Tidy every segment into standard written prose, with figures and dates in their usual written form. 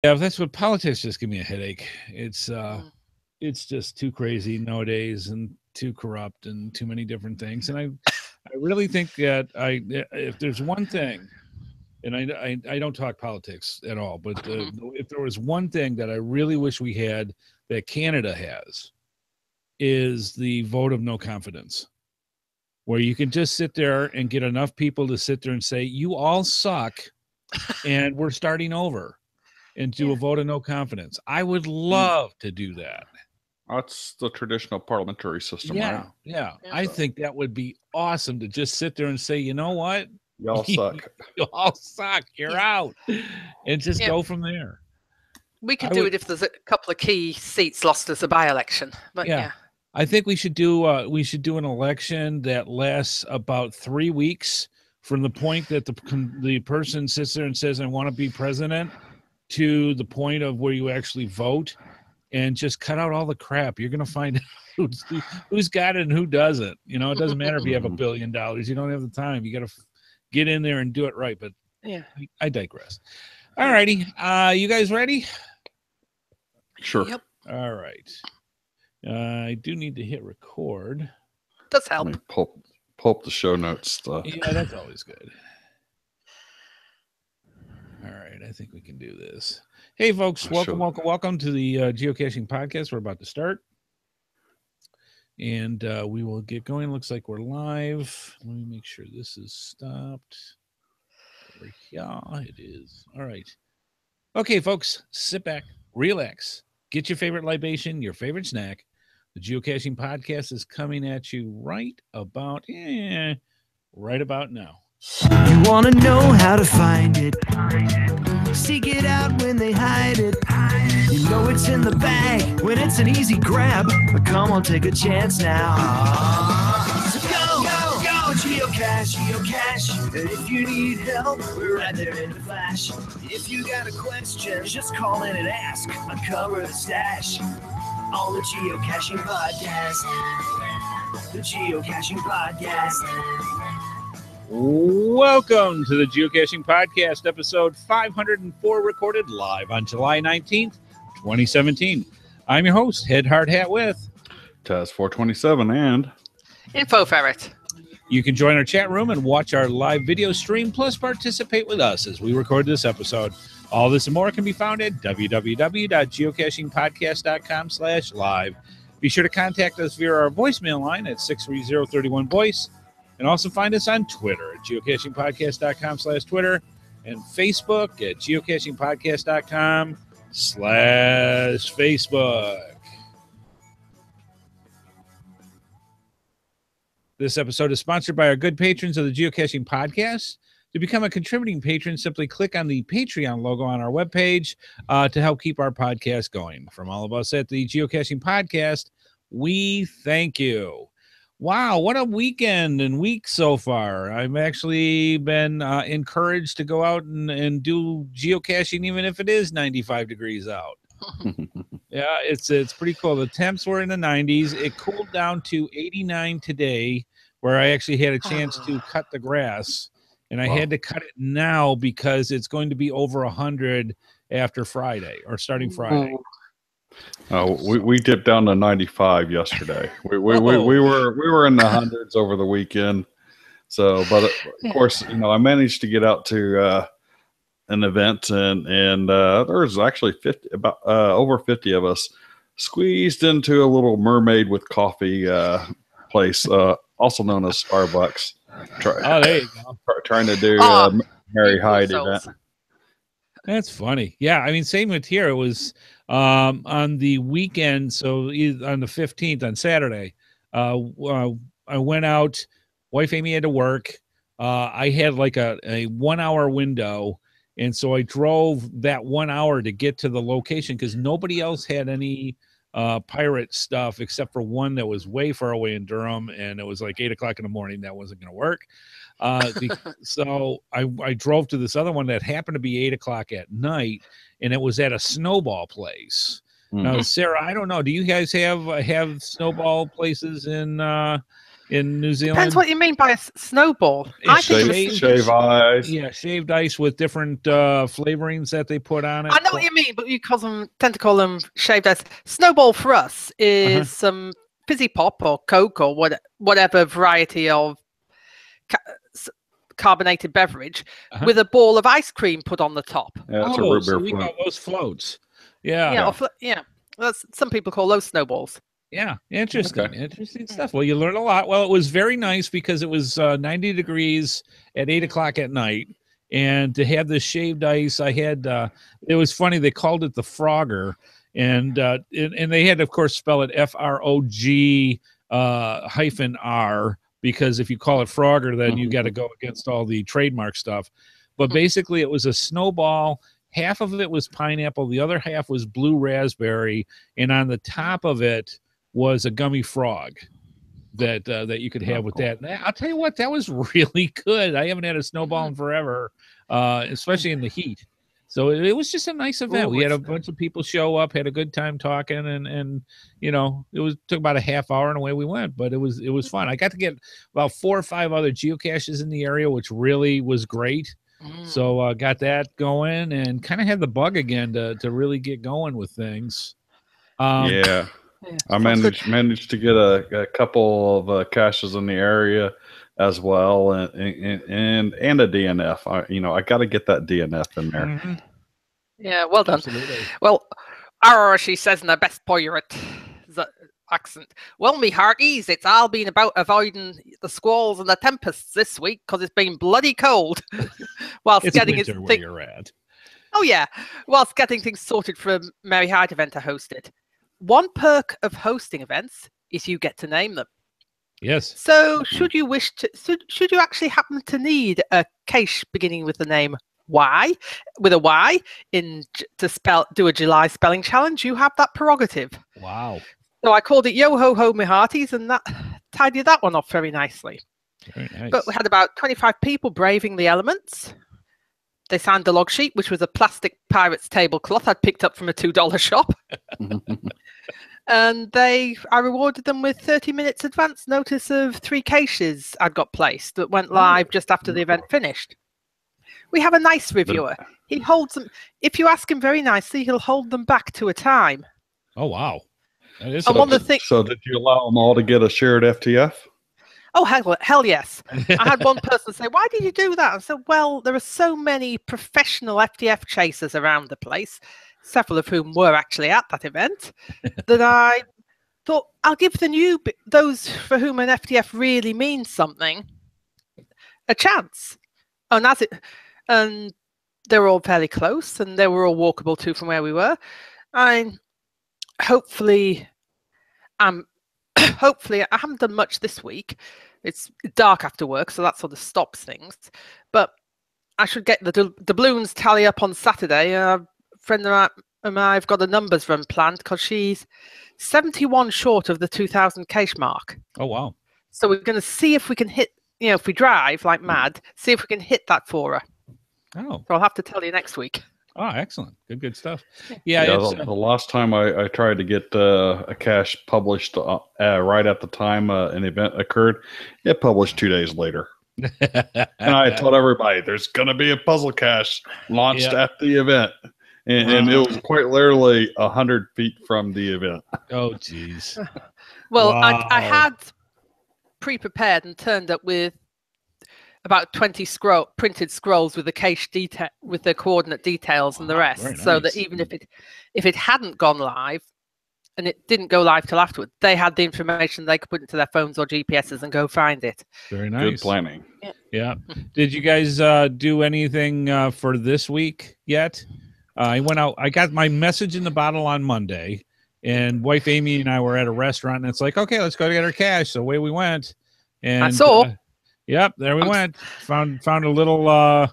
Yeah, that's what politics just give me a headache. Mm. It's just too crazy nowadays and too corrupt and too many different things. And I really think that if there's one thing, and I don't talk politics at all, but Mhm. if there was one thing that I really wish we had that Canada has, is the vote of no confidence, where you can just sit there and get enough people to sit there and say, you all suck and we're starting over and do Yeah. a vote of no confidence. I would Mm, love to do that. That's the traditional parliamentary system, right? Yeah, yeah. Yeah. I So think that would be awesome to just sit there and say, you know what? y'all You suck. all suck. You're Yeah. out. And just Yeah. go from there. We could I do would, it if there's a couple of key seats lost as a by-election. But yeah. yeah. I think we should do an election that lasts about 3 weeks from the point that the person sits there and says, I want to be president, to the point of where you actually vote, and just cut out all the crap. You're going to find out who's got it and who doesn't. You know, it doesn't matter if you have $1 Mhm. billion. You don't have the time. You got to get in there and do it right. But Yeah. I digress. All righty. You guys ready? Sure. Yep. All right. I do need to hit record. Does Let help. me pull up the show notes. Yeah, that's always good. All right, I think we can do this. Hey, folks, welcome to the Geocaching Podcast. We're about to start, and we will get going. Looks like we're live. Let me make sure this is stopped. Over here, it is. All right. Okay, folks, sit back, relax, get your favorite libation, your favorite snack. The Geocaching Podcast is coming at you right about now. You wanna know how to find it. Seek it out when they hide it. You know it's in the bag when it's an easy grab. But come on, take a chance now. So go, geocache, geocache. And if you need help, we're right there in the flash. If you got a question, just call in and ask. Uncover the stash on the Geocaching Podcast. The Geocaching Podcast. Welcome to the Geocaching Podcast, episode 504, recorded live on July 19th, 2017. I'm your host, Headhardhat with. Taz 427 and Info Ferret. You can join our chat room and watch our live video stream, plus participate with us as we record this episode. All this and more can be found at www.geocachingpodcast.com/live. Be sure to contact us via our voicemail line at 630-31-VOICE. And also find us on Twitter at geocachingpodcast.com/Twitter and Facebook at geocachingpodcast.com/Facebook. This episode is sponsored by our good patrons of the Geocaching Podcast. To become a contributing patron, simply click on the Patreon logo on our webpage to help keep our podcast going. From all of us at the Geocaching Podcast, we thank you. Wow, what a weekend and week so far. I've actually been encouraged to go out and do geocaching, even if it is 95 degrees out. Yeah, it's pretty cool. The temps were in the 90s. It cooled down to 89 today, where I actually had a chance to cut the grass. And I had to cut it now because it's going to be over 100 after Friday, or starting Friday. we dipped down to 95 yesterday. We were in the hundreds over the weekend. So, but of course, I managed to get out to an event, and there was actually over 50 of us squeezed into a little mermaid with coffee place, also known as Starbucks. There you go. Trying to do Mary Hyde event. That's funny. Yeah, I mean, same with here. It was on the weekend, so on the 15th, on Saturday, I went out. Wife Amy had to work. I had like a 1 hour window, and so I drove that 1 hour to get to the location because nobody else had any pirate stuff except for one that was way far away in Durham, and it was like 8 o'clock in the morning. That wasn't going to work. So I drove to this other one that happened to be 8 o'clock at night, and it was at a snowball place. Now, Sarah, I don't know. Do you guys have snowball places in in New Zealand. Depends what you mean by a snowball. I think it was shave ice. Yeah, shaved ice with different flavorings that they put on it. I know what you mean, but you tend to call them shaved ice. Snowball for us is some fizzy pop or Coke or whatever variety of carbonated beverage with a ball of ice cream put on the top. Yeah, that's a root beer so we got those floats. Yeah. Some people call those snowballs. Yeah, interesting stuff. Well, you learn a lot. Well, it was very nice because it was 90 degrees at 8 o'clock at night, and to have this shaved ice, I had. It was funny. They called it the Frogger, and they had, of course, spell it FROG -R, because if you call it Frogger, then you got to go against all the trademark stuff. But basically, it was a snowball. Half of it was pineapple, the other half was blue raspberry, and on the top of it was a gummy frog that you could have with that. And I'll tell you what, that was really good. I haven't had a snowball in forever, especially in the heat. So it was just a nice event. We had a bunch of people show up, had a good time talking, and took about a half hour and away we went. But it was fun. I got to get about 4 or 5 other geocaches in the area, which really was great. So got that going and kind of had the bug again to really get going with things. I managed to get a couple of caches in the area as well, and a DNF. I got to get that DNF in there. Yeah, well done. Absolutely. Well, she says in her best pirate accent, well, me hearties, it's all been about avoiding the squalls and the tempests this week because it's been bloody cold. Whilst it's getting winter where you're at. Oh yeah, whilst getting things sorted for a Merry Hyde event I hosted. One perk of hosting events is you get to name them. Yes. So should you actually happen to need a cache beginning with the name Y, with a Y, do a July spelling challenge, you have that prerogative. Wow. So I called it Yo Ho Ho Me Hearties, and that tidied that one off very nicely. Very nice. But we had about 25 people braving the elements. They signed the log sheet, which was a plastic pirate's tablecloth I'd picked up from a $2 shop. And I rewarded them with 30 minutes advance notice of 3 caches I'd got placed that went live just after the event finished. We have a nice reviewer. He holds them. If you ask him very nicely, he'll hold them back to a time. Oh, wow. That is so did you allow them all to get a shared FTF? Oh, hell yes. I had one person say, why did you do that? I said, well, there are so many professional FTF chasers around the place, several of whom were actually at that event, that I thought I'll give those for whom an FTF really means something a chance. And they were all fairly close, and they were all walkable too from where we were. Hopefully I haven't done much this week. It's dark after work, so that sort of stops things. But I should get the doubloons tally up on Saturday. A friend of I've got a numbers run planned because she's 71 short of the 2,000 cache mark. Oh, wow. So we're going to see if we can hit, if we drive like mad, see if we can hit that for her. Oh. So I'll have to tell you next week. Oh, excellent. Good stuff. Yeah, the last time I tried to get a cache published right at the time an event occurred, it published 2 days later. And I told everybody there's going to be a puzzle cache launched at the event. And it was quite literally 100 feet from the event. Oh, geez. Well, wow. I had pre-prepared and turned up with about 20 printed scrolls with the cache detail, with the coordinate details and the rest, nice. So that even if it hadn't gone live, and it didn't go live till afterward, they had the information they could put into their phones or GPSs and go find it. Very nice. Good planning. Yeah. Did you guys do anything for this week yet? I went out. I got my message in the bottle on Monday, and wife Amy and I were at a restaurant, and it's like, okay, let's go to get our cash. So away we went. And I saw. Yep, there we went. Found a little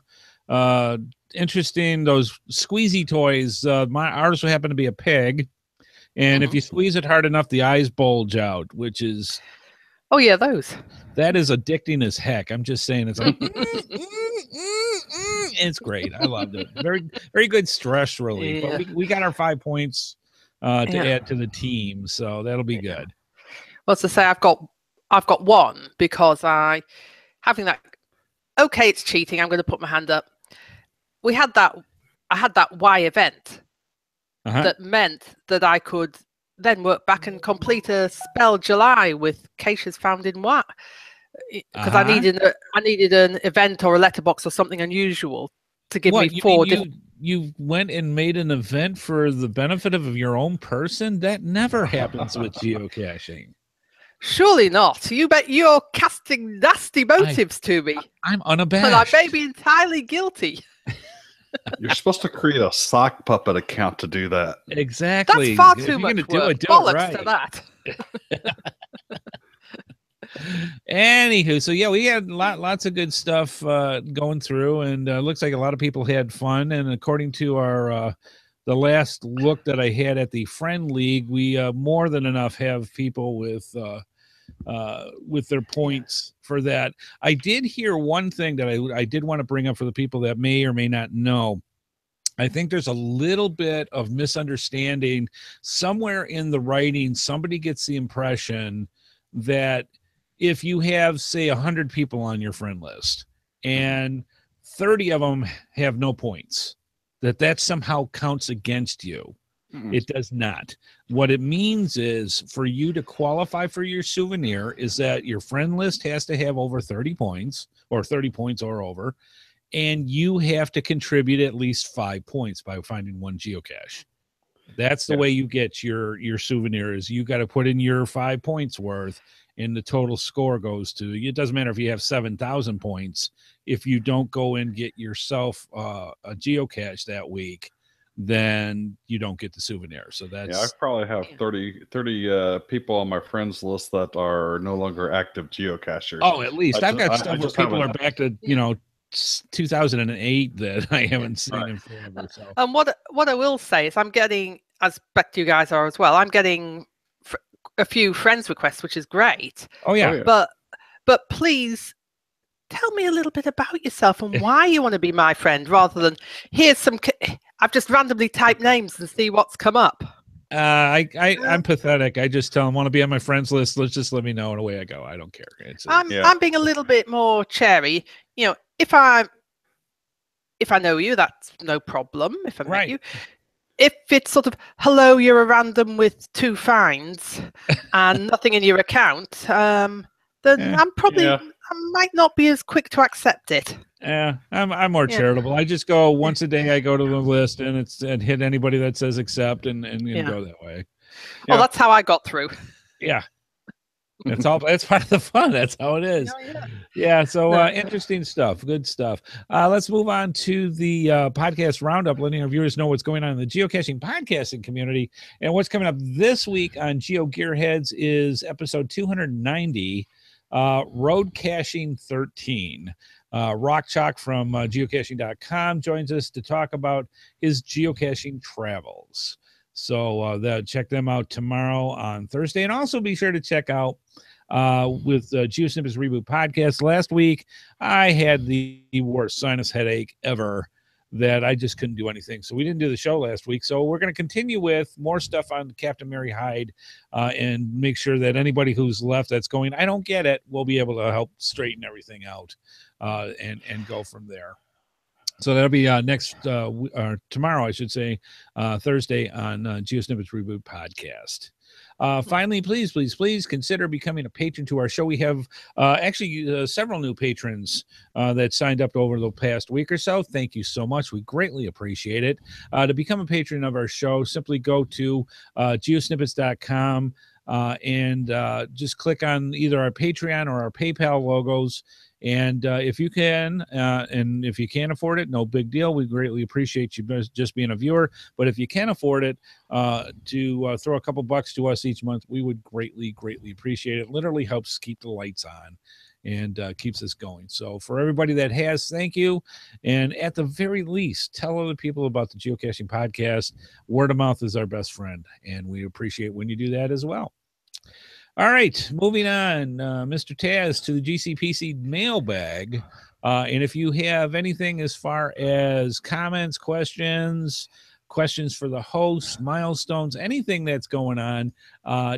interesting, those squeezy toys. Ours happened to be a pig, and if you squeeze it hard enough, the eyes bulge out, which is that is addicting as heck. I'm just saying, it's like it's great. I loved it. Very very good stress relief. Yeah. But we got our 5 points to add to the team, so that'll be good. Well, to say I've got one because okay, it's cheating. I'm going to put my hand up. I had that Y event that meant that I could then work back and complete a spell July with caches found in Y. Because I needed an event or a letterbox or something unusual to give me four. You went and made an event for the benefit of your own person? That never happens with geocaching. Surely not. You bet you're casting nasty motives to me. I'm unabashed. And I may be entirely guilty. You're supposed to create a sock puppet account to do that. Exactly. That's far too much work. Do Bollocks it right. to that. Anywho, so yeah, we had lots of good stuff going through, and looks like a lot of people had fun. And according to our the last look that I had at the Friend League, we more than enough have people with their points for that. I did hear one thing that I did want to bring up for the people that may or may not know. I think there's a little bit of misunderstanding somewhere in the writing. Somebody gets the impression that if you have, say, 100 people on your friend list and 30 of them have no points, that somehow counts against you. It does not. What it means is for you to qualify for your souvenir is that your friend list has to have over 30 points or 30 points or over, and you have to contribute at least 5 points by finding one geocache. That's the way you get your souvenir is you got to put in your 5 points worth, and the total score goes to, it doesn't matter if you have 7,000 points. If you don't go and get yourself a geocache that week, then you don't get the souvenir. So that's... I probably have 30 people on my friends list that are no longer active geocachers. Oh, at least. I've got stuff where people are back to, 2008 that I haven't seen in forever. So. And what I will say is I'm getting, as bet you guys are as well, I'm getting a few friends requests, which is great. Oh yeah. But please tell me a little bit about yourself and why you want to be my friend, rather than here's some. I've just randomly typed names and see what's come up. I'm pathetic. I just tell them, want to be on my friends list. Let's let me know, and away I go. I don't care. I'm being a little bit more cherry. If I know you, that's no problem. If I met you. If it's sort of, hello, you're a random with 2 finds and nothing in your account, then I'm probably, I might not be as quick to accept it. Yeah, I'm more charitable. I just go once a day. I go to the list and hit anybody that says accept and go that way. Well, that's how I got through. Yeah. That's part of the fun. That's how it is. So interesting stuff. Good stuff. Let's move on to the podcast roundup, letting our viewers know what's going on in the geocaching podcasting community. And what's coming up this week on Geo Gearheads is episode 290, Road Caching 13. Rock Chalk from geocaching.com joins us to talk about his geocaching travels. So check them out tomorrow on Thursday. And also be sure to check out with GeoSnippets Reboot Podcast. Last week, I had the worst sinus headache ever that I just couldn't do anything. So we didn't do the show last week. So we're going to continue with more stuff on Captain Mary Hyde and make sure that anybody who's left that's going, I don't get it, we'll be able to help straighten everything out and go from there. So that'll be tomorrow, I should say, Thursday on GeoSnippets Reboot Podcast. Finally, please consider becoming a patron to our show. We have several new patrons that signed up over the past week or so. Thank you so much. We greatly appreciate it. To become a patron of our show, simply go to geosnippets.com and just click on either our Patreon or our PayPal logos. And if you can, and if you can't afford it, no big deal. We greatly appreciate you just being a viewer. But if you can afford it, to throw a couple bucks to us each month, we would greatly appreciate it. It literally helps keep the lights on and keeps us going. So for everybody that has, thank you. And at the very least, tell other people about the Geocaching Podcast. Word of mouth is our best friend, and we appreciate when you do that as well. All right, moving on, Mr. Taz, to the GCPC mailbag. And if you have anything as far as comments, questions for the host, milestones, anything that's going on,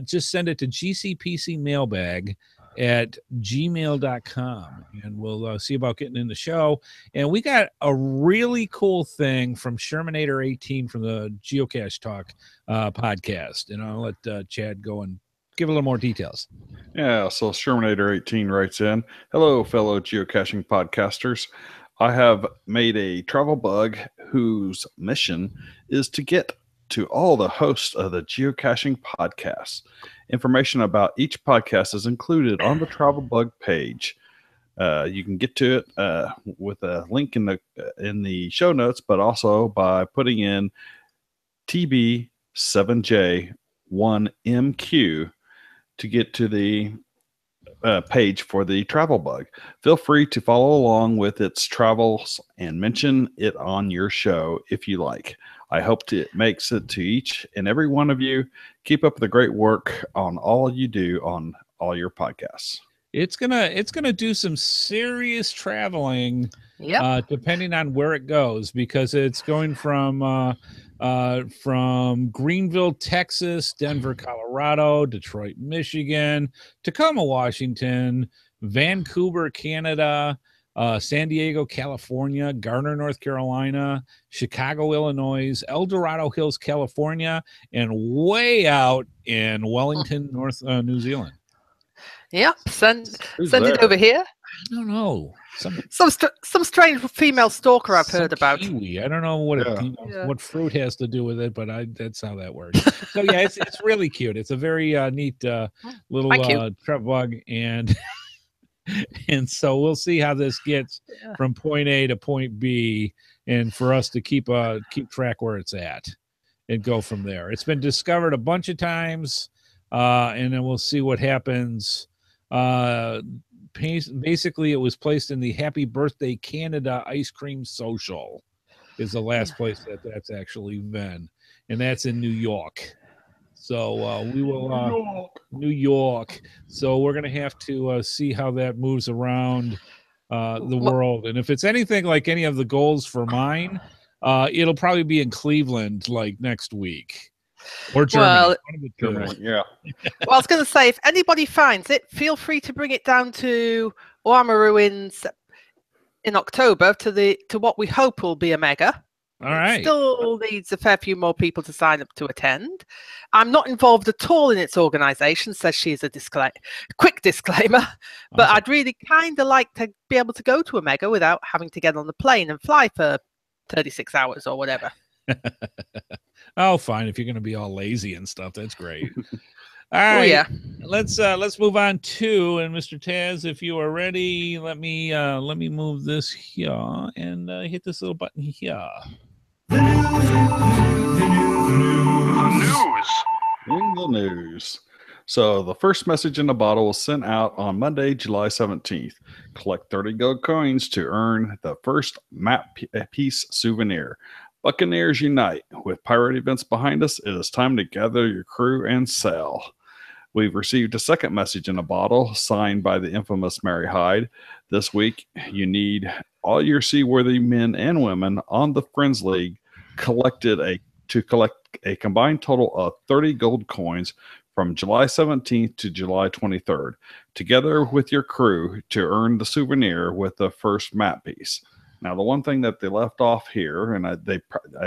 just send it to GCPC mailbag at gmail.com, and we'll see about getting in the show. And we got a really cool thing from Shermanator18 from the Geocache Talk podcast, and I'll let Chad go and give a little more details. Yeah, so Shermanator18 writes in, hello, fellow geocaching podcasters. I have made a travel bug whose mission is to get to all the hosts of the Geocaching Podcast. Information about each podcast is included on the travel bug page. You can get to it with a link in the show notes, but also by putting in TB7J1MQ to get to the page for the travel bug. Feel free to follow along with its travels and mention it on your show if you like. I hope it makes it to each and every one of you. Keep up the great work on all you do on all your podcasts. It's gonna do some serious traveling, depending on where it goes, because it's going from Greenville, Texas, Denver, Colorado, Detroit, Michigan, Tacoma, Washington, Vancouver, Canada, San Diego, California, Garner, North Carolina, Chicago, Illinois, El Dorado Hills, California, and way out in Wellington, New Zealand. Yep, send it over here. I don't know. Some strange female stalker I've heard about. Kiwi. I don't know what what fruit has to do with it, but that's how that works. So yeah, it's really cute. It's a very neat little travel bug, and so we'll see how this gets from point A to point B, and for us to keep track where it's at and go from there. It's been discovered a bunch of times, and then we'll see what happens. Basically, it was placed in the Happy Birthday Canada Ice Cream Social is the last place that's actually been, and that's in New York. So we will New York. So we're gonna have to see how that moves around the world, and if it's anything like any of the goals for mine, it'll probably be in Cleveland like next week. Or Germany. Germany, yeah. Well, I was going to say, if anybody finds it, feel free to bring it down to Oamaru Ruins in October to what we hope will be a mega. All right. It still needs a fair few more people to sign up to attend. I'm not involved at all in its organisation, says she is a quick disclaimer. But Awesome. I'd really kind of like to be able to go to a mega without having to get on the plane and fly for 36 hours or whatever. Oh, fine. If you're going to be all lazy and stuff, that's great. All right. Let's move on to, and Mr. Taz, if you are ready, let me move this here and hit this little button here. The news. So the first message in the bottle was sent out on Monday, July 17th. Collect 30 gold coins to earn the first map piece souvenir. Buccaneers unite. With pirate events behind us, it is time to gather your crew and sail. We've received a second message in a bottle signed by the infamous Mary Hyde. This week, you need all your seaworthy men and women on the Friends League to collect a combined total of 30 gold coins from July 17th to July 23rd, together with your crew to earn the souvenir with the first map piece. Now, the one thing that they left off here, and I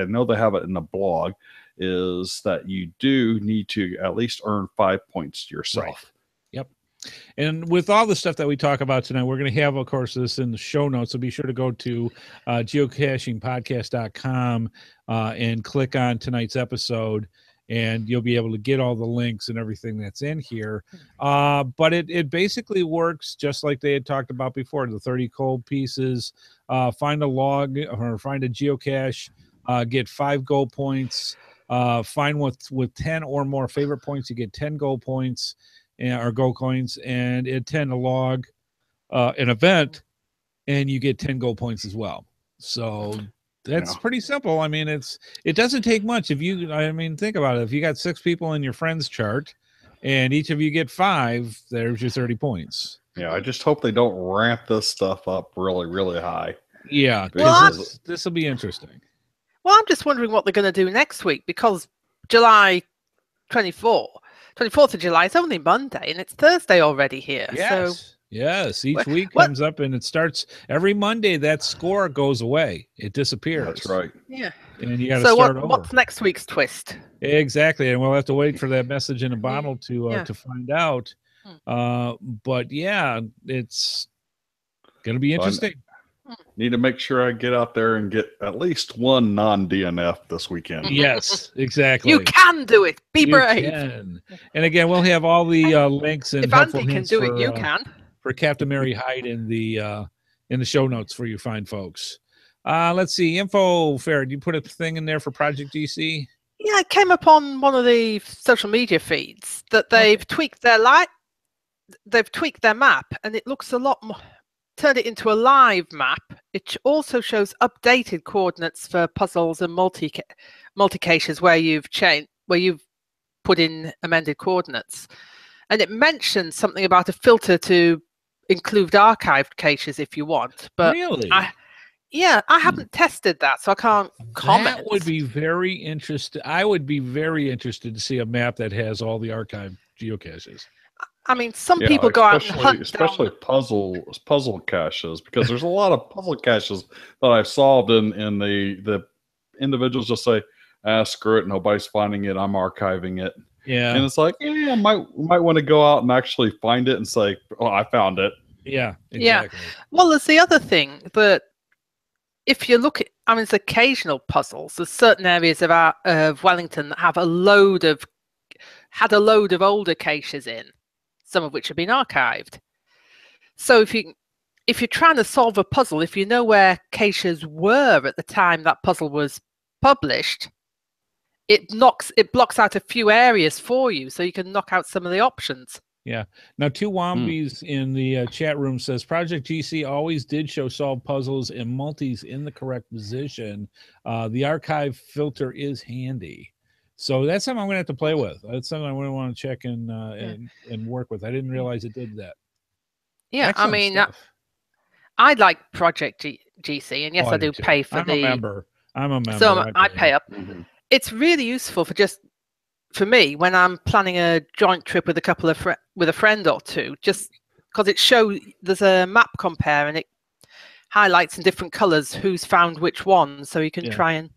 know they have it in the blog, is that you do need to at least earn 5 points yourself. Right. Yep. And with all the stuff that we talk about tonight, we're going to have, of course, this in the show notes. So be sure to go to geocachingpodcast.com and click on tonight's episode, and you'll be able to get all the links and everything that's in here. But it basically works just like they had talked about before. The 30 gold pieces, find a log or find a geocache, get 5 gold points. Find with 10 or more favorite points, you get 10 gold points or gold coins, and at 10 a log an event, and you get 10 gold points as well. So that's pretty simple. I mean, it doesn't take much. Think about it. If you got 6 people in your friends chart and each of you get 5, there's your 30 points. Yeah, I just hope they don't ramp this stuff up really, really high. Yeah, this will be interesting. Well, I'm just wondering what they're going to do next week, because July 24th 24th of July is only Monday, and it's Thursday already here. So Yes. Each week what- comes up and it starts every Monday. That score goes away. It disappears. That's right. yeah. And you got to So start over. what's next week's twist? Exactly. And we'll have to wait for that message in a bottle Yeah. to find out. But yeah, it's going to be interesting. Need to make sure I get out there and get at least one non-DNF this weekend. Yes, exactly. You can do it. Be brave. Can. And again, we'll have all the links and If helpful Andy can hints do for, it, you can. for Captain Mary Hyde in the show notes for you fine folks. Let's see. Info fair. You put a thing in there for Project GC? Yeah, I came upon one of the social media feeds that they've tweaked their map, and it looks a lot more. Turned it into a live map. It also shows updated coordinates for puzzles and multi-caches where you've put in amended coordinates, and it mentions something about a filter to include archived caches if you want. But Really? I haven't tested that, so I can't comment. That would be very interesting. I would be very interested to see a map that has all the archived geocaches. I mean, some people go out and hunt especially down. puzzle caches, because there's a lot of puzzle caches that I've solved, and the individuals just say, screw it, nobody's finding it, I'm archiving it. Yeah. And it's like, I might want to go out and actually find it and say, oh, I found it. Yeah, Yeah. exactly. Well, there's the other thing that if you look at, there's occasional puzzles. There's certain areas of Wellington that had a load of older caches in, some of which have been archived. So if you're trying to solve a puzzle, if you know where caches were at the time that puzzle was published, it blocks out a few areas for you, so you can knock out some of the options. Yeah. Now, Two Wombies in the chat room says Project GC always did show solved puzzles and multis in the correct position. The archive filter is handy. So that's something I'm going to have to play with. That's something I want to check and work with. I didn't realize it did that. Yeah, Excellent stuff. I like Project GC, and yes, I do pay for I'm a member. So I pay up. Mhm. It's really useful for me when I'm planning a joint trip with with a friend or two, just because there's a map compare and it highlights in different colors who's found which one, so you can try and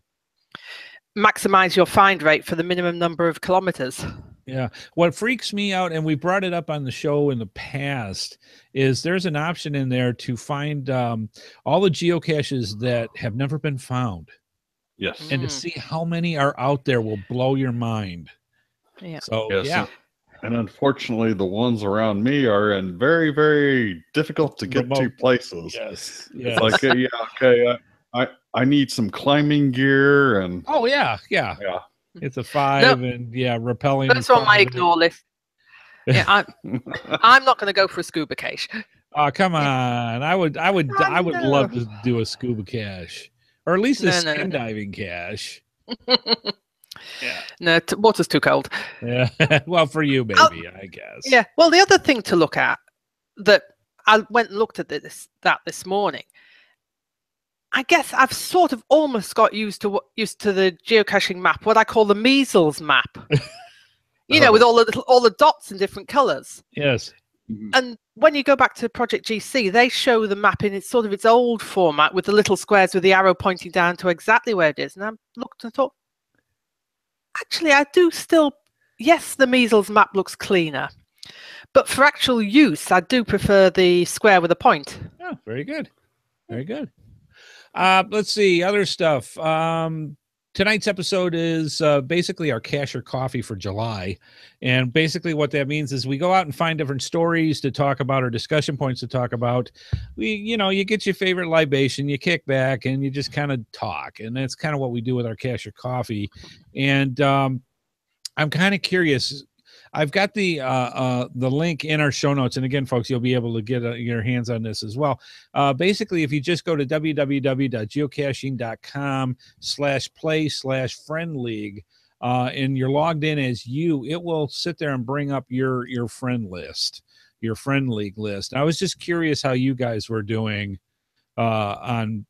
maximize your find rate for the minimum number of kilometers. Yeah. What freaks me out, and we brought it up on the show in the past, is there's an option in there to find all the geocaches that have never been found. Yes. And to see how many are out there will blow your mind. Yeah. So, Yes. yeah. And unfortunately, the ones around me are in very, very difficult to get to Remote. places. Yes. It's like, okay, I need some climbing gear and Oh, yeah. It's a 5 and rappelling. That's on my ignore list. Yeah, I'm not going to go for a scuba cache. Oh, come on. I would love to do a scuba cache, or at least a skin diving cache. Yeah. No, water's too cold. Yeah. Well, for you, maybe, I guess. Yeah. Well, the other thing to look at that I went and looked at this morning. I guess I've sort of almost got used to the geocaching map, what I call the measles map. With all the dots in different colors. Yes. And when you go back to Project GC, they show the map in its old format with the little squares with the arrow pointing down to exactly where it is. And I looked and thought, actually, I do still, yes, the measles map looks cleaner. But for actual use, I do prefer the square with a point. Oh, very good. Very good. Let's see, other stuff. Tonight's episode is basically our Cacher Coffee for July. And basically what that means is we go out and find different stories to talk about or discussion points to talk about. You get your favorite libation, you kick back, and you just kind of talk. And that's kind of what we do with our Cacher Coffee. And I'm kind of curious. I've got the link in our show notes. And again, folks, you'll be able to get your hands on this as well. Basically, if you just go to www.geocaching.com/play/friend league and you're logged in as you, it will sit there and bring up your friend list, your friend league list. I was just curious how you guys were doing on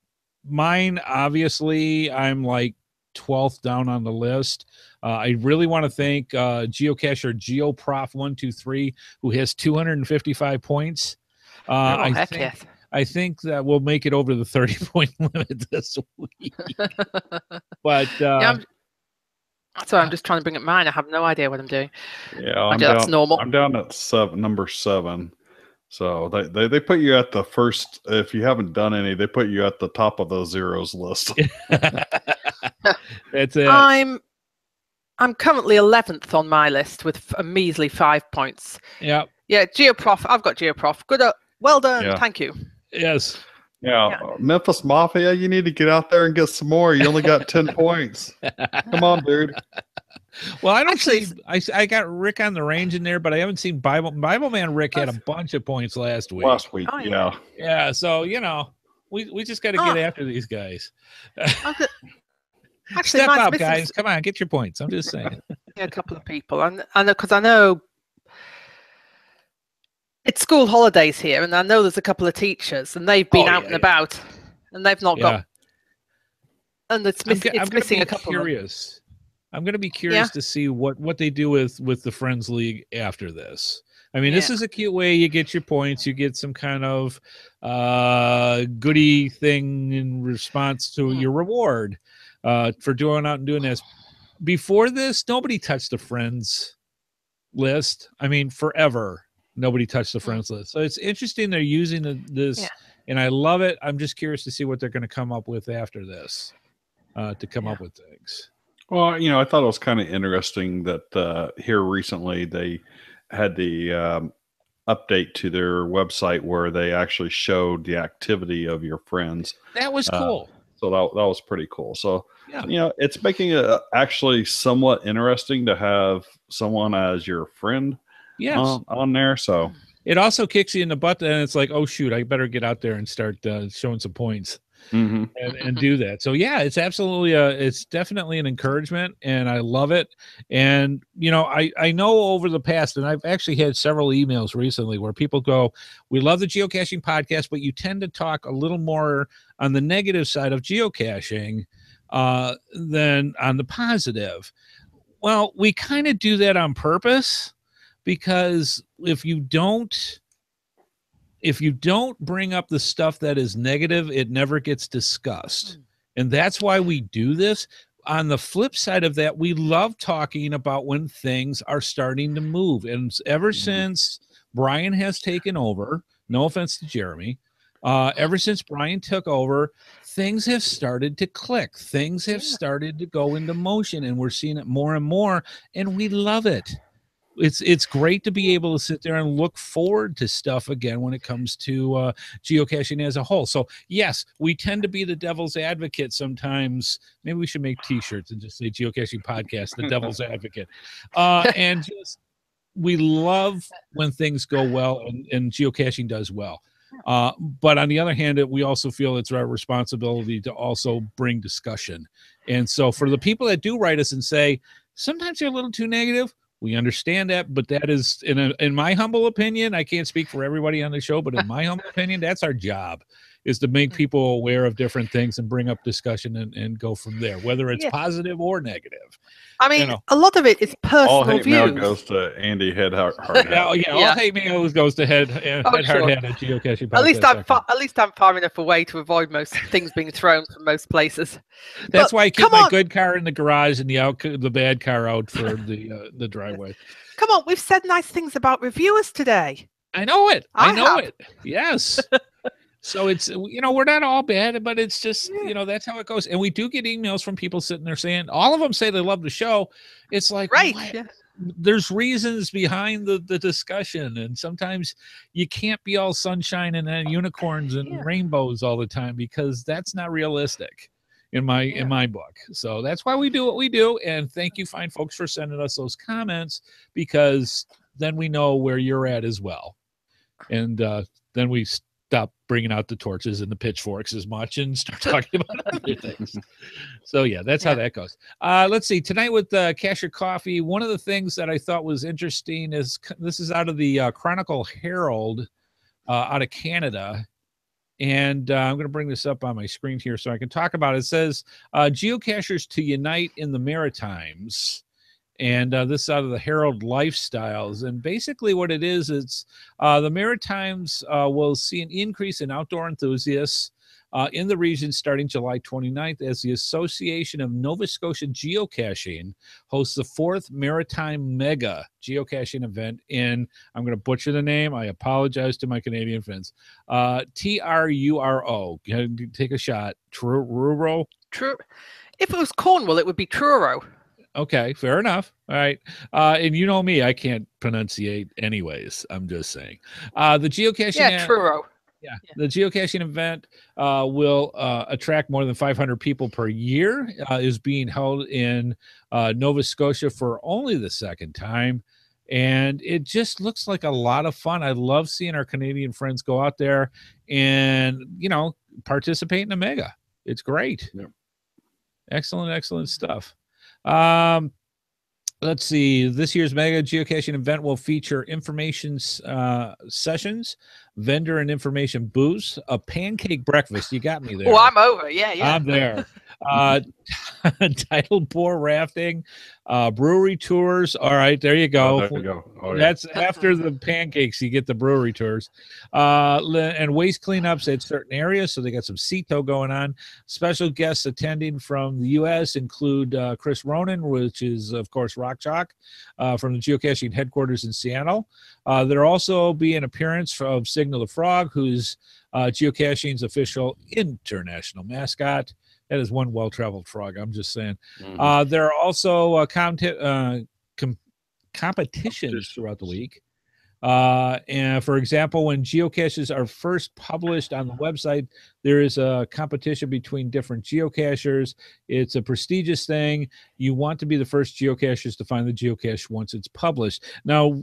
mine. Obviously, I'm like 12th down on the list. I really want to thank geocacher GeoProf123, who has 255 points. I think that we'll make it over the 30-point limit this week. But so I'm just trying to bring up mine. I have no idea what I'm doing. Yeah, that's normal. I'm down at number 7. So they put you at the first. If you haven't done any, they put you at the top of the zeros list. That's it. I'm currently 11th on my list with a measly 5 points. Yeah. Yeah, GeoProf. I've got GeoProf. Good. Well done. Yeah. Thank you. Yes. Yeah. Memphis Mafia, you need to get out there and get some more. You only got 10 points. Come on, dude. Well, I don't see. I got Rick on the range in there, but I haven't seen Bible Man. Rick had a bunch of points last week. Oh, yeah. Yeah. So we just got to get after these guys. Actually, step up, guys. Come on, get your points. I'm just saying. A couple of people, and because I know it's school holidays here, and I know there's a couple of teachers, and they've been out and about, and they've not got. And it's missing a couple. I'm going to be curious to see what they do with the Friends League after this. I mean, this is a cute way you get your points. You get some kind of goodie thing in response to your reward for going out and doing this. Before this, nobody touched the Friends list. I mean, forever. Nobody touched the Friends list. So it's interesting they're using this, and I love it. I'm just curious to see what they're going to come up with after this to come up with things. Well, I thought it was kind of interesting that here recently they had the update to their website where they actually showed the activity of your friends. That was cool. So that was pretty cool. So, it's making it actually somewhat interesting to have someone as your friend. Yes. On there, so it also kicks you in the butt, and it's like, oh shoot, I better get out there and start showing some points and do that. So it's absolutely it's definitely an encouragement, and I love it. And I know over the past, and I've actually had several emails recently where people go, "We love the geocaching podcast, but you tend to talk a little more on the negative side of geocaching than on the positive." Well, we kind of do that on purpose. Because if you don't bring up the stuff that is negative, it never gets discussed. And that's why we do this. On the flip side of that, we love talking about when things are starting to move. And ever since Brian has taken over, no offense to Jeremy, ever since Brian took over, things have started to click. Things have started to go into motion, and we're seeing it more and more, and we love it. It's great to be able to sit there and look forward to stuff again when it comes to geocaching as a whole. So yes, we tend to be the devil's advocate sometimes. Maybe we should make T-shirts and just say Geocaching Podcast, the devil's advocate. And just we love when things go well and geocaching does well. But on the other hand, we also feel it's our responsibility to also bring discussion. And so for the people that do write us and say, sometimes you're a little too negative, we understand that, but that is, in my humble opinion, I can't speak for everybody on the show, but in my humble opinion, that's our job, is to make people aware of different things and bring up discussion and go from there, whether it's positive or negative. I mean, a lot of it is personal all hate views. mail goes to Andy Headhardhat. All hate mail goes to Headhardhat at Geocaching Podcast. At least I'm far enough away to avoid most things being thrown from most places. That's why I keep my good car in the garage and the bad car out for the driveway. Come on, we've said nice things about reviewers today. I know it. I know it. Yes. So it's, we're not all bad, but it's just, that's how it goes. And we do get emails from people sitting there saying, all of them say they love the show. It's like, right. There's reasons behind the discussion. And sometimes you can't be all sunshine and unicorns and rainbows all the time, because that's not realistic in my book. So that's why we do what we do. And thank you, fine folks, for sending us those comments, because then we know where you're at as well. And then we stop bringing out the torches and the pitchforks as much and start talking about other things. So that's how that goes. Let's see, tonight with Cacher Coffee, one of the things that I thought was interesting is this is out of the Chronicle Herald out of Canada. And I'm going to bring this up on my screen here so I can talk about it. It says, geocachers to unite in the Maritimes. And this is out of the Herald Lifestyles. And basically what it is, it's the Maritimes will see an increase in outdoor enthusiasts in the region starting July 29th as the Association of Nova Scotia Geocaching hosts the 4th Maritime Mega Geocaching event in, I'm going to butcher the name. I apologize to my Canadian friends. Truro. Take a shot. Truro? True. If it was Cornwall, it would be Truro. Okay, fair enough. All right. And you know me, I can't pronunciate anyways. I'm just saying. The geocaching. Yeah, Truro. Yeah, the geocaching event will attract more than 500 people per year. Is being held in Nova Scotia for only the second time. And it just looks like a lot of fun. I love seeing our Canadian friends go out there and, participate in a mega. It's great. Yep. Excellent stuff. Let's see. This year's mega geocaching event will feature information sessions, vendor and information booths, a pancake breakfast. You got me there. Oh, I'm over. Yeah. I'm there. Tidal bore rafting, brewery tours. All right, there you go. Oh, there you go. Oh, yeah. That's after the pancakes. You get the brewery tours, and waste cleanups at certain areas. So they got some CETO going on. Special guests attending from the U.S. include Chris Ronan, which is of course Rock Chalk, from the geocaching headquarters in Seattle. There'll also be an appearance of Signal the Frog, who's geocaching's official international mascot. That is one well-traveled frog. I'm just saying. Mm-hmm. There are also competitions throughout the week. And for example, when geocaches are first published on the website, there is a competition between different geocachers. It's a prestigious thing. You want to be the first geocachers to find the geocache once it's published. Now,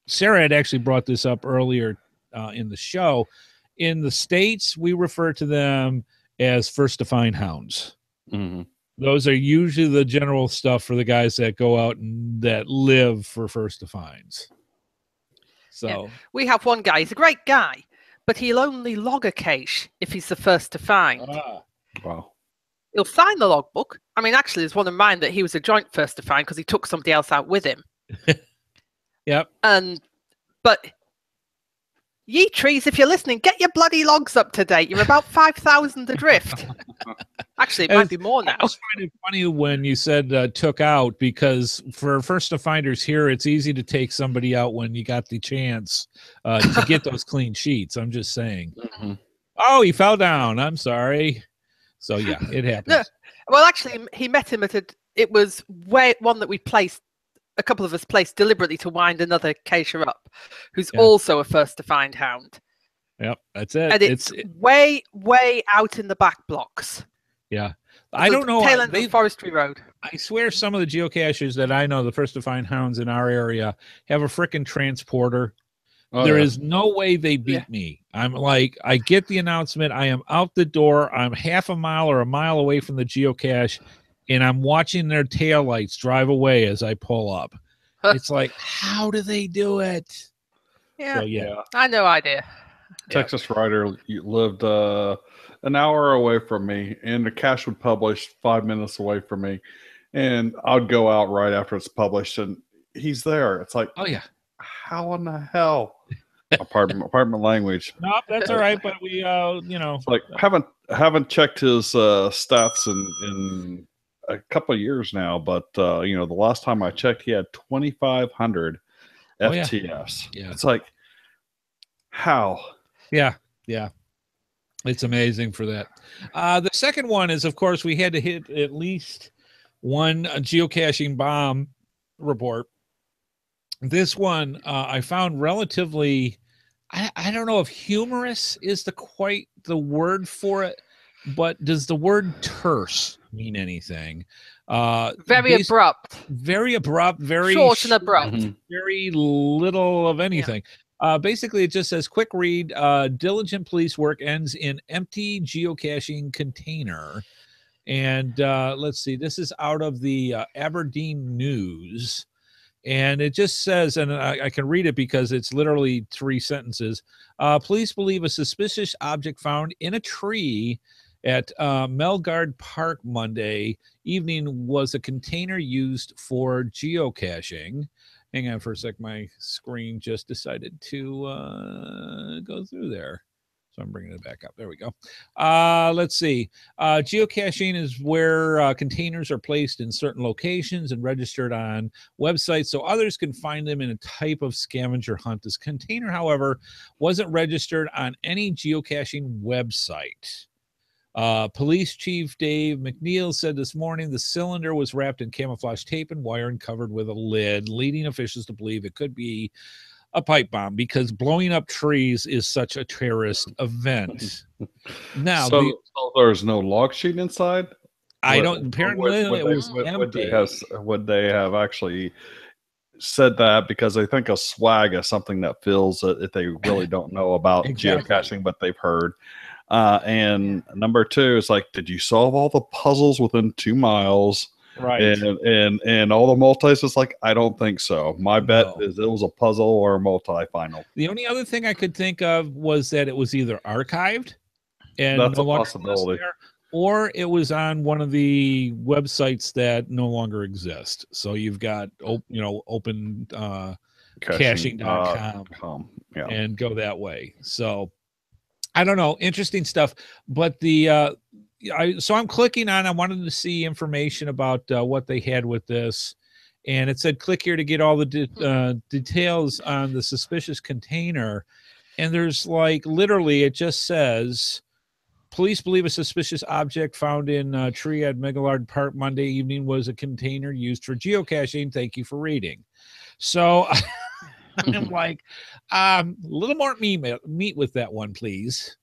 Sarah had actually brought this up earlier in the show. In the States, we refer to them as first to find hounds. Mm-hmm. Those are usually the general stuff for the guys that go out and that live for first to finds. So we have one guy. He's a great guy, but he'll only log a cache if he's the first to find. Wow. He'll sign the logbook. I mean, actually, there's one of mine that he was a joint first to find because he took somebody else out with him. Yep. But ye trees, if you're listening, get your bloody logs up to date. You're about 5,000 adrift. Actually, it might be more now. I was finding it funny when you said took out, because for first to finders here, it's easy to take somebody out when you got the chance to get those clean sheets. I'm just saying. Mm-hmm. Oh, he fell down. I'm sorry. So yeah, it happens. No, well, actually, he met him it was one that we placed. A couple of us placed deliberately to wind another cacher up, who's also a first to find hound. Yep, that's it. And it's way out in the back blocks. Yeah, I don't know. Tail end of Forestry Road. I swear, some of the geocachers that I know, the first to find hounds in our area, have a frickin' transporter. There is no way they beat me. I'm like, I get the announcement. I am out the door. I'm half a mile or a mile away from the geocache, and I'm watching their taillights drive away as I pull up. It's like, how do they do it? Yeah, so, yeah. I no idea. Texas writer lived an hour away from me, and the cache would publish 5 minutes away from me, and I'd go out right after it's published, and he's there. It's like, oh yeah, how in the hell? Apartment language. No, that's all right. But we, it's like haven't checked his stats in a couple of years now, but the last time I checked, he had 2,500 FTS. Yeah, it's like, how? Yeah. It's amazing for that. The second one is, of course, we had to hit at least one geocaching bomb report. This one I found relatively, I don't know if humorous is quite the word for it, but does the word terse mean anything? Very abrupt. Very abrupt, very short and abrupt. Very little of anything. Basically, it just says, quick read, diligent police work ends in empty geocaching container. And let's see, this is out of the Aberdeen News. And it just says, and I can read it because it's literally 3 sentences. Police believe a suspicious object found in a tree at Melgard Park Monday evening was a container used for geocaching. Hang on for a sec. My screen just decided to go through there. So I'm bringing it back up. There we go. Let's see. Geocaching is where containers are placed in certain locations and registered on websites so others can find them in a type of scavenger hunt. This container, however, wasn't registered on any geocaching website. Police Chief Dave McNeil said this morning the cylinder was wrapped in camouflage tape and wire and covered with a lid, leading officials to believe it could be a pipe bomb because blowing up trees is such a terrorist event. Now, so there's no log sheet inside? Apparently it was empty. Would they have actually said that? Because I think a swag is something that fills it if they really don't know about geocaching, but they've heard. And number 2 is like, did you solve all the puzzles within 2 miles? Right. And all the multis, it's like, I don't think so. My bet is it was a puzzle or a multi-final. The only other thing I could think of was that it was either archived and that's a possibility, or it was on one of the websites that no longer exist. So you've got open caching.com and go that way. So I don't know, interesting stuff. But so I'm clicking on, I wanted to see information about what they had with this. And it said, click here to get all the details on the suspicious container. And there's like, literally, it just says, police believe a suspicious object found in a tree at Melgard Park Monday evening was a container used for geocaching. Thank you for reading. So I'm like, a little more meat with that one, please.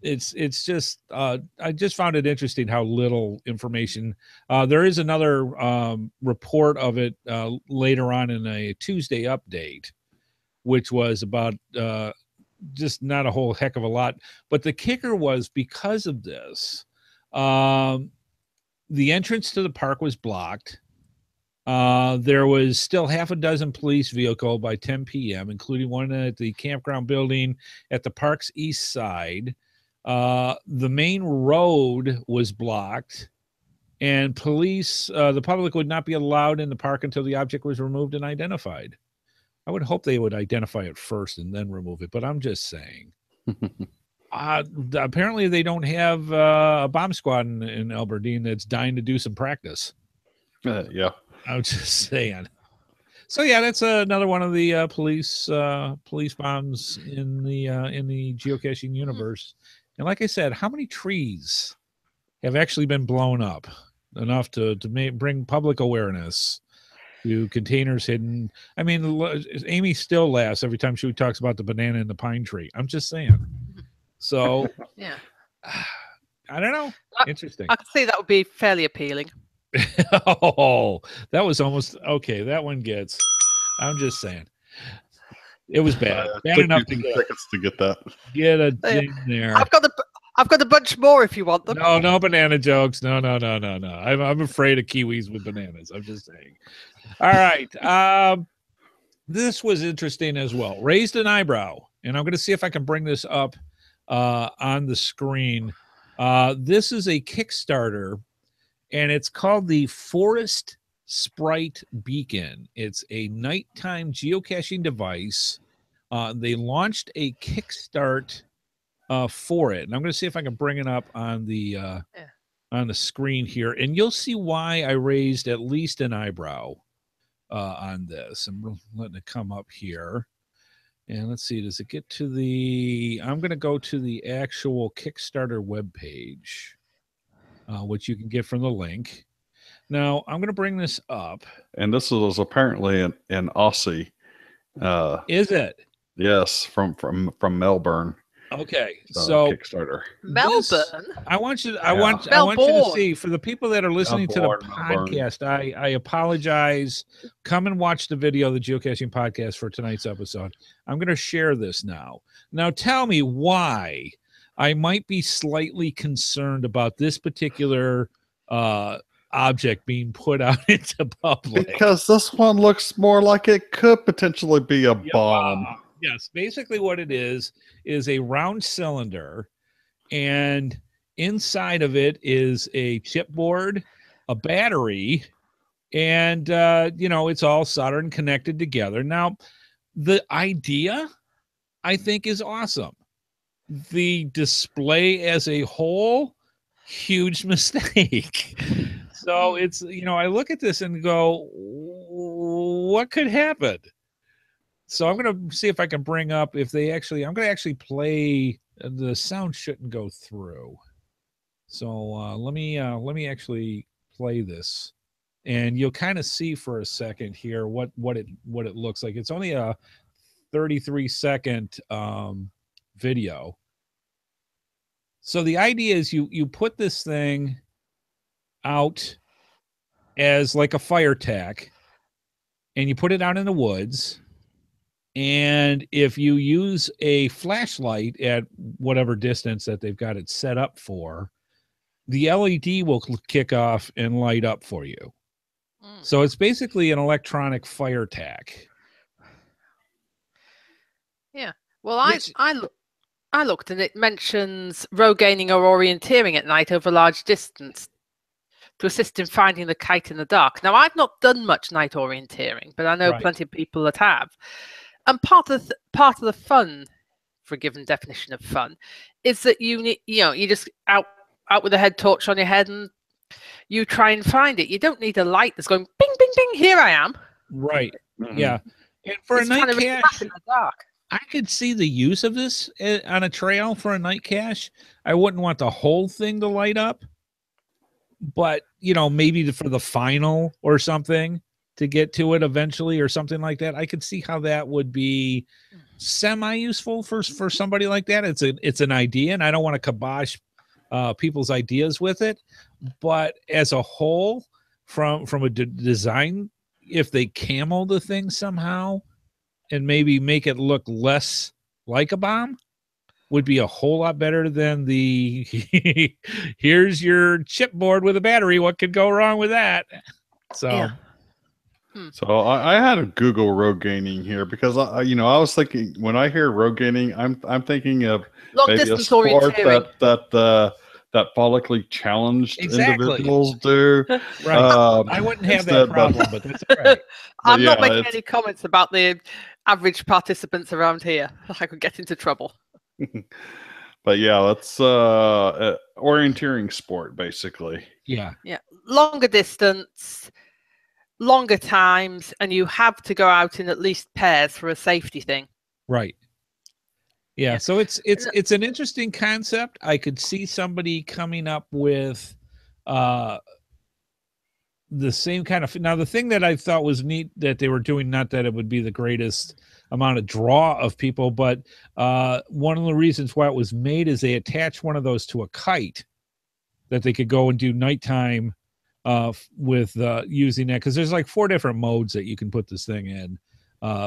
It's just I just found it interesting how little information. There is another report of it later on in a Tuesday update, which was about just not a whole heck of a lot. But the kicker was, because of this, the entrance to the park was blocked. There was still half a dozen police vehicles by 10 p.m., including one at the campground building at the park's east side. The main road was blocked, and the public would not be allowed in the park until the object was removed and identified. I would hope they would identify it first and then remove it, but I'm just saying. Apparently they don't have a bomb squad in Aberdeen that's dying to do some practice. Yeah. I'm just saying. So yeah, that's another one of the police bombs in the geocaching universe. And like I said, how many trees have actually been blown up enough to bring public awareness to containers hidden? I mean, Amy still laughs every time she talks about the banana in the pine tree. I'm just saying. So yeah, I don't know. Interesting. I could see that would be fairly appealing. Oh, that was almost okay. That one gets. I'm just saying. It was bad. Bad enough to get that. Get a ding there. I've got a bunch more if you want them. No banana jokes. No. I'm afraid of kiwis with bananas. I'm just saying. All right. This was interesting as well. Raised an eyebrow, and I'm going to see if I can bring this up on the screen. This is a Kickstarter, and it's called the Forest Sprite Beacon. It's a nighttime geocaching device. They launched a Kickstart for it, and I'm going to see if I can bring it up on the screen here, and you'll see why I raised at least an eyebrow on this. I'm letting it come up here, and let's see. Does it get to the? I'm going to go to the actual Kickstarter webpage, which you can get from the link. Now, I'm going to bring this up. And this was apparently an Aussie. Is it? Yes, from Melbourne. Okay, so Kickstarter. Melbourne. I want you to see, for the people that are listening to the podcast, I apologize. Come and watch the video of the Geocaching Podcast for tonight's episode. I'm going to share this now. Now, tell me why I might be slightly concerned about this particular object being put out into public. Because this one looks more like it could potentially be a bomb. Yes, basically what it is a round cylinder, and inside of it is a chipboard, a battery, and it's all soldered and connected together. Now, the idea, I think, is awesome. The display as a whole, huge mistake. So it's, I look at this and go, what could happen? So I'm going to see if I can bring up I'm going to actually play. The sound shouldn't go through. So let me actually play this, and you'll kind of see for a second here what it looks like. It's only a 33-second video. So the idea is you put this thing out as like a fire tack, and you put it out in the woods. And if you use a flashlight at whatever distance that they've got it set up for, the LED will kick off and light up for you. So it's basically an electronic fire tack. Yeah. Well, I looked, and it mentions road gaining or orienteering at night over large distance to assist in finding the kite in the dark. Now, I've not done much night orienteering, but I know plenty of people that have. And part of the fun, for a given definition of fun, is that you just out with a head torch on your head and you try and find it. You don't need a light that's going bing, bing, bing. Here I am. Right. Mm-hmm. Yeah. And for a night cache, in the dark, I could see the use of this on a trail for a night cache. I wouldn't want the whole thing to light up, but maybe for the final or something, to get to it eventually or something like that. I could see how that would be semi-useful for somebody like that. It's an idea, and I don't want to kibosh people's ideas with it. But as a whole, from a design, if they camo the thing somehow and maybe make it look less like a bomb, would be a whole lot better than the here's your chipboard with a battery. What could go wrong with that? So. Yeah. So I had a Google road gaining here because I was thinking, when I hear road gaining, I'm thinking of maybe a sport that follically challenged individuals do. Right. I wouldn't have that problem, but that's all right. I'm not making any comments about the average participants around here. I could get into trouble. But yeah, that's orienteering sport basically. Yeah. Longer distance, longer times, and you have to go out in at least pairs for a safety thing. Right. Yeah. So it's an interesting concept. I could see somebody coming up with the same kind of. Now, the thing that I thought was neat that they were doing, not that it would be the greatest amount of draw of people, but one of the reasons why it was made is they attached one of those to a kite that they could go and do nighttime with using that, because there's like 4 different modes that you can put this thing in,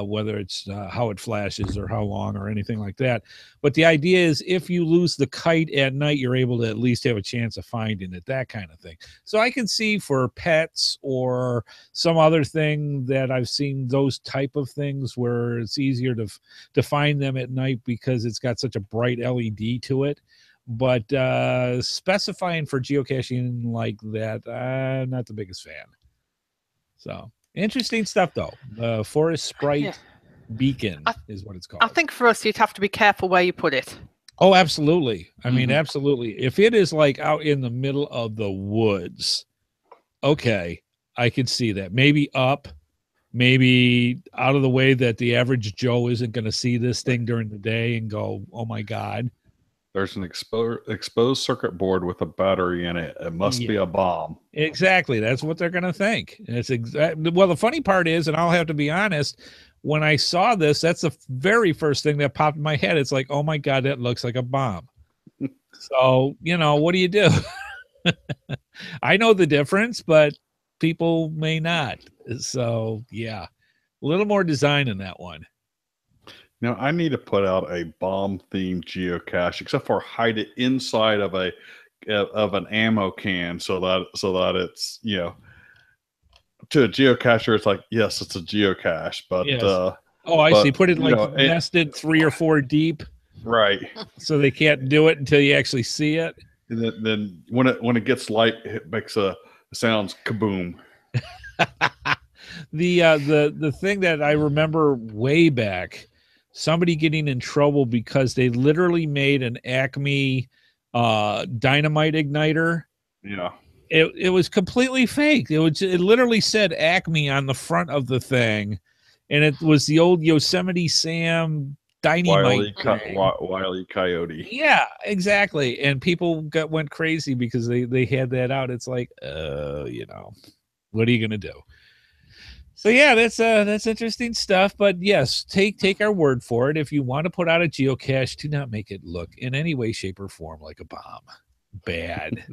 whether it's how it flashes or how long or anything like that. But the idea is if you lose the kite at night, you're able to at least have a chance of finding it, that kind of thing. So I can see for pets or some other thing that I've seen those type of things where it's easier to find them at night because it's got such a bright LED to it. But specifying for geocaching like that, I'm not the biggest fan. So interesting stuff, though. Forest Sprite Beacon is what it's called. I think for us, you'd have to be careful where you put it. Oh, absolutely. I mean, absolutely. If it is like out in the middle of the woods, okay, I could see that. Maybe up, maybe out of the way that the average Joe isn't going to see this thing during the day and go, oh, my God. There's an exposed circuit board with a battery in it. It must be a bomb. Exactly. That's what they're going to think. It's well, the funny part is, and I'll have to be honest, when I saw this, that's the very first thing that popped in my head. It's like, oh my God, that looks like a bomb. So, what do you do? I know the difference, but people may not. So, yeah, a little more design in that one. Now, I need to put out a bomb-themed geocache, except for hide it inside of a of an ammo can, so that it's, you know, to a geocacher it's like, yes, it's a geocache, but yes. I see. Put it like nested 3 or 4 deep, right? So they can't do it until you actually see it. And then when it gets light, it makes sounds kaboom. The thing that I remember way back, somebody getting in trouble because they literally made an Acme dynamite igniter. Yeah. It was completely fake. It literally said Acme on the front of the thing, and it was the old Yosemite Sam dynamite. Wile E. Coyote. Yeah, exactly. And people went crazy because they had that out. It's like, you know, what are you gonna do? So yeah, that's interesting stuff. But yes, take our word for it. If you want to put out a geocache, do not make it look in any way, shape, or form like a bomb. Bad.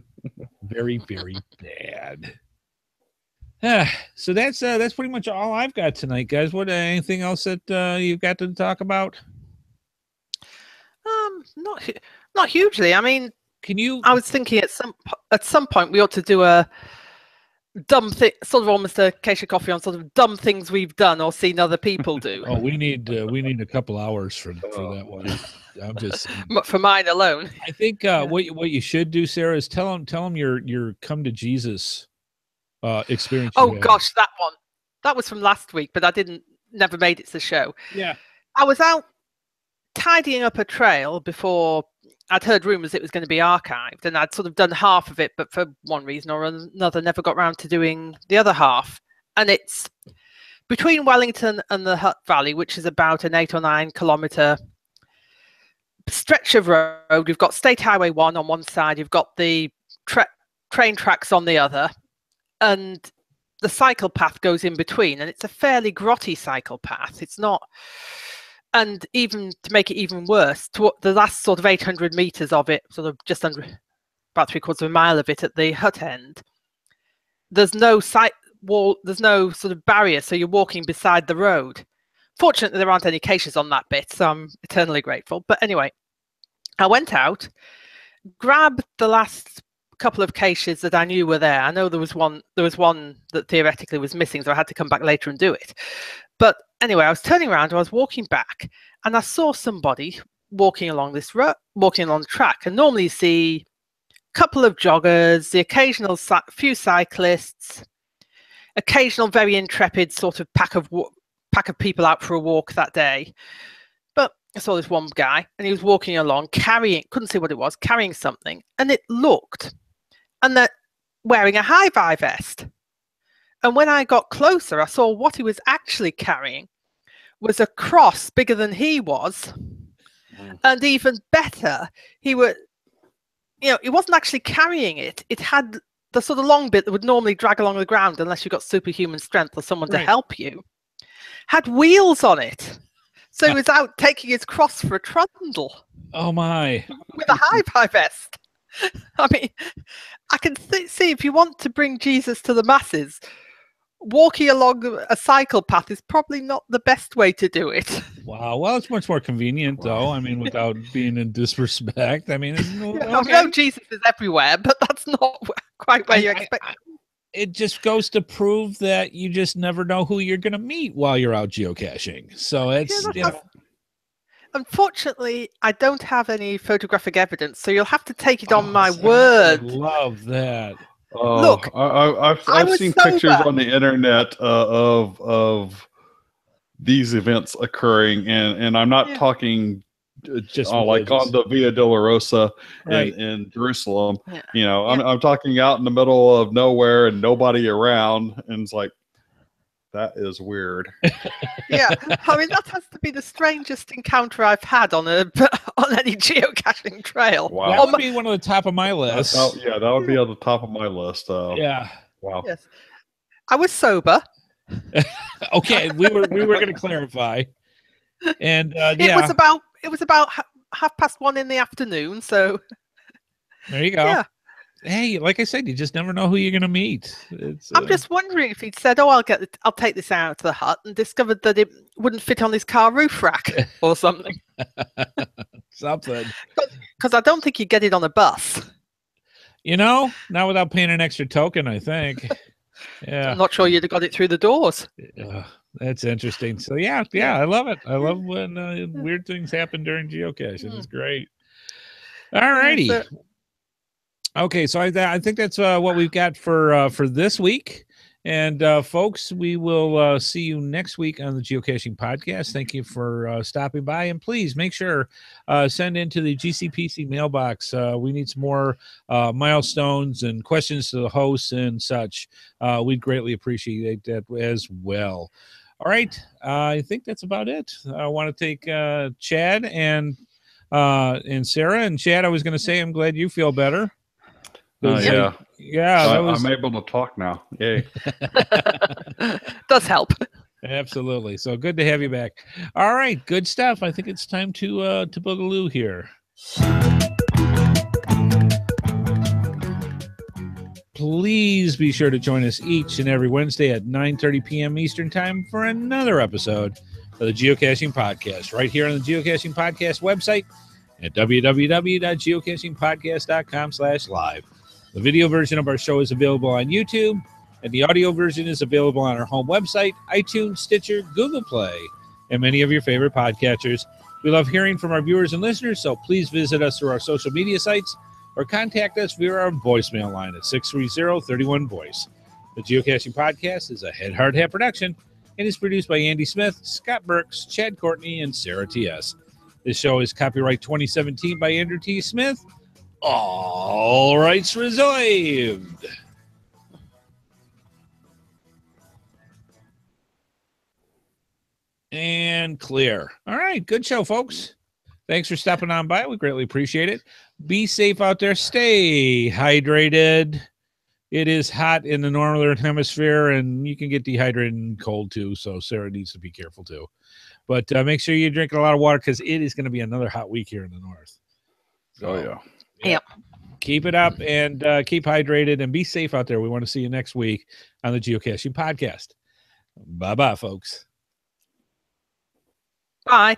Very, very bad. So that's pretty much all I've got tonight, guys. Anything else that you've got to talk about? Not hugely. I mean, I was thinking at some point we ought to do a dumb thing, sort of almost a Geisha Coffee on sort of dumb things we've done or seen other people do. We need a couple hours for that one. I'm just for mine alone. I think what you should do, Sarah, is tell them your come to Jesus experience. Oh gosh, that was from last week, but never made it to the show. Yeah, I was out tidying up a trail before I'd heard rumors it was going to be archived, and I'd sort of done half of it, but for one reason or another never got around to doing the other half. And it's between Wellington and the Hutt Valley, which is about an 8 or 9 kilometer stretch of road. You've got State Highway 1 on one side, you've got the train tracks on the other, and the cycle path goes in between, and it's a fairly grotty cycle path. It's not. And even to make it even worse, the last sort of 800 meters of it, sort of just under about 3/4 of a mile of it at the hut end, there's no site wall, there's no sort of barrier, so you're walking beside the road. Fortunately, there aren't any caches on that bit, so I'm eternally grateful. But anyway, I went out, grabbed the last couple of caches that I knew were there. I know there was one that theoretically was missing, so I had to come back later and do it. But anyway, I was turning around, I was walking back, and I saw somebody walking along this road, walking along the track. And normally you see a couple of joggers, the occasional few cyclists, occasional very intrepid sort of pack of people out for a walk that day. But I saw this one guy, and he was walking along, couldn't see what it was, carrying something, and it looked, and they're wearing a high-vis vest. And when I got closer, I saw what he was actually carrying was a cross bigger than he was. And even better, he wasn't actually carrying it. It had the sort of long bit that would normally drag along the ground unless you got superhuman strength or someone to help you. Had wheels on it. So he was out taking his cross for a trundle. Oh my. With a high-vis vest. I mean, I can see if you want to bring Jesus to the masses, walking along a cycle path is probably not the best way to do it. Wow. Well, it's much more convenient, though. I mean, without being in disrespect. I mean, I know Jesus is everywhere, but that's not quite where you expect. It just goes to prove that you just never know who you're going to meet while you're out geocaching. So it's, Unfortunately, I don't have any photographic evidence, so you'll have to take it on my word. I love that. Look, I've seen pictures on the internet of these events occurring, and I'm not talking just like on the Via Dolorosa in Jerusalem. Yeah. You know, I'm talking out in the middle of nowhere and nobody around, and it's like, that is weird. Yeah, I mean, that has to be the strangest encounter I've had on any geocaching trail. Wow, that would be one of the top of my list. That would be on the top of my list. Yeah. Wow. Yes, I was sober. Okay, we were going to clarify, and it was about 1:30 in the afternoon. So there you go. Yeah. Hey, like I said, you just never know who you're going to meet. I'm just wondering if he'd said, "Oh, I'll take this out to the hut," and discovered that it wouldn't fit on his car roof rack or something. Something. Because I don't think you get it on a bus. Not without paying an extra token, I think. Yeah. I'm not sure you'd have got it through the doors. That's interesting. So yeah, I love it. I love when weird things happen during geocaching. It's great. All righty. Okay, so I think that's what we've got for this week. And folks, we will see you next week on the Geocaching Podcast. Thank you for stopping by, and please make sure send into the GCPC mailbox. We need some more milestones and questions to the hosts and such. We'd greatly appreciate that as well. All right, I think that's about it. I want to take Chad and Sarah. And Chad, I was going to say, I'm glad you feel better. Yeah. Yeah, I'm able to talk now. Yay. Does help. Absolutely. So good to have you back. All right, good stuff. I think it's time to boogaloo here. Please be sure to join us each and every Wednesday at 9:30 p.m. Eastern Time for another episode of the Geocaching Podcast, right here on the Geocaching Podcast website at www.geocachingpodcast.com/live. The video version of our show is available on YouTube, and the audio version is available on our home website, iTunes, Stitcher, Google Play, and many of your favorite podcatchers. We love hearing from our viewers and listeners, so please visit us through our social media sites or contact us via our voicemail line at 630-31-VOICE. The Geocaching Podcast is a Headhardhat production and is produced by Andy Smith, Scott Burks, Chad Courtney, and Sarah T.S. This show is copyright 2017 by Andrew T. Smith. All rights reserved. And clear. All right. Good show, folks. Thanks for stopping on by. We greatly appreciate it. Be safe out there. Stay hydrated. It is hot in the northern hemisphere, and you can get dehydrated and cold too. So Sarah needs to be careful too. But make sure you're drinking a lot of water because it is going to be another hot week here in the north. So, yeah. Yep. Keep it up and keep hydrated and be safe out there. We want to see you next week on the Geocaching Podcast. Bye-bye, folks. Bye.